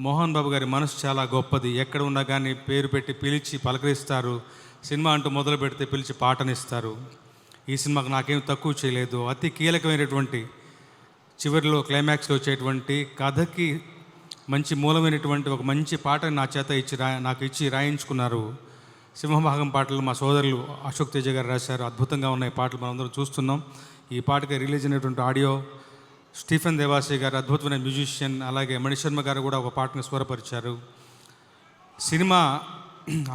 మోహన్ బాబు గారి మనసు చాలా గొప్పది. ఎక్కడ ఉన్నా కానీ పేరు పెట్టి పిలిచి పలకరిస్తారు. సినిమా అంటూ మొదలు పెడితే పిలిచి పాటనిస్తారు. ఈ సినిమాకు నాకేం తక్కువ చేయలేదు. అతి కీలకమైనటువంటి చివరిలో క్లైమాక్స్లో వచ్చేటువంటి కథకి మంచి మూలమైనటువంటి ఒక మంచి పాటని నా చేత నాకు ఇచ్చి రాయించుకున్నారు. సింహభాగం పాటలు మా సోదరులు అశోక్ తేజ గారు రాశారు. అద్భుతంగా ఉన్నాయి పాటలు, మనందరం చూస్తున్నాం. ఈ పాటకి రిలీజ్ అయినటువంటి ఆడియో స్టీఫెన్ దేవాసి గారు అద్భుతమైన మ్యూజిషియన్, అలాగే మణిశర్మ గారు కూడా ఒక పాటను స్వరపరిచారు. సినిమా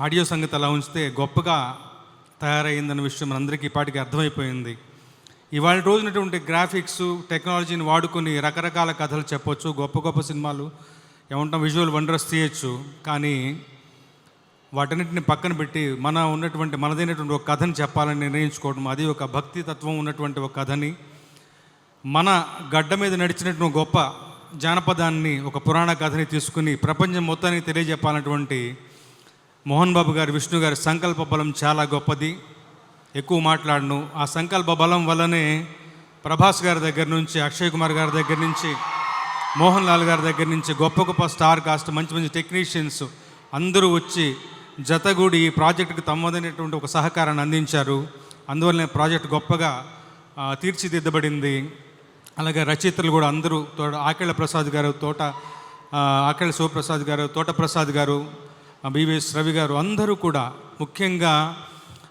ఆడియో సంగతి అలా ఉంచితే గొప్పగా తయారైందన్న విషయం మనందరికీ ఈ పాటికి అర్థమైపోయింది. ఇవాళ రోజునటువంటి గ్రాఫిక్స్ టెక్నాలజీని వాడుకొని రకరకాల కథలు చెప్పొచ్చు, గొప్ప గొప్ప సినిమాలు ఏమంటాం విజువల్ వండర్స్ తీయచ్చు. కానీ వాటన్నిటిని పక్కన పెట్టి మనదైనటువంటి ఒక కథని చెప్పాలని నిర్ణయించుకోవడం, అది ఒక భక్తి తత్వం ఉన్నటువంటి ఒక కథని, మన గడ్డ మీద నడిచినటువంటి గొప్ప జానపదాన్ని, ఒక పురాణ కథని తీసుకుని ప్రపంచం మొత్తానికి తెలియజెప్పాలన్నటువంటి మోహన్ బాబు గారు, విష్ణు గారి సంకల్ప బలం చాలా గొప్పది. ఎక్కువ మాట్లాడను. ఆ సంకల్ప బలం వల్లనే ప్రభాస్ గారి దగ్గర నుంచి, అక్షయ్ కుమార్ గారి దగ్గర నుంచి, మోహన్ లాల్ గారి దగ్గర నుంచి గొప్ప గొప్ప స్టార్ కాస్ట్, మంచి మంచి టెక్నీషియన్స్ అందరూ వచ్చి జతగూడి ఈ ప్రాజెక్టుకు తమదైనటువంటి ఒక సహకారాన్ని అందించారు. అందువల్లనే ప్రాజెక్ట్ గొప్పగా తీర్చిదిద్దబడింది. అలాగే రచయితలు కూడా అందరూ ఆకేళ్ల ప్రసాద్ గారు, ఆకేళ్ల శివప్రసాద్ గారు, తోట ప్రసాద్ గారు, బివిఎస్ రవి గారు అందరూ కూడా ముఖ్యంగా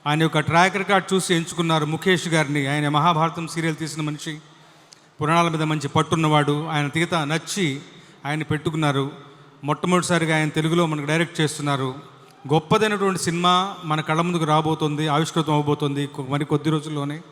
ఆయన యొక్క ట్రాక్ రికార్డ్ చూసి ఎంచుకున్నారు ముఖేష్ గారిని. ఆయన మహాభారతం సీరియల్ తీసిన మనిషి, పురాణాల మీద మంచి పట్టున్నవాడు. ఆయన తీత నచ్చి ఆయన పెట్టుకున్నారు. మొట్టమొదటిసారిగా ఆయన తెలుగులో మనకు డైరెక్ట్ చేస్తున్నారు. గొప్పదైనటువంటి సినిమా మన కళ్ళ ముందుకు రాబోతుంది, ఆవిష్కృతం అవబోతుంది మరి కొద్ది రోజుల్లోనే.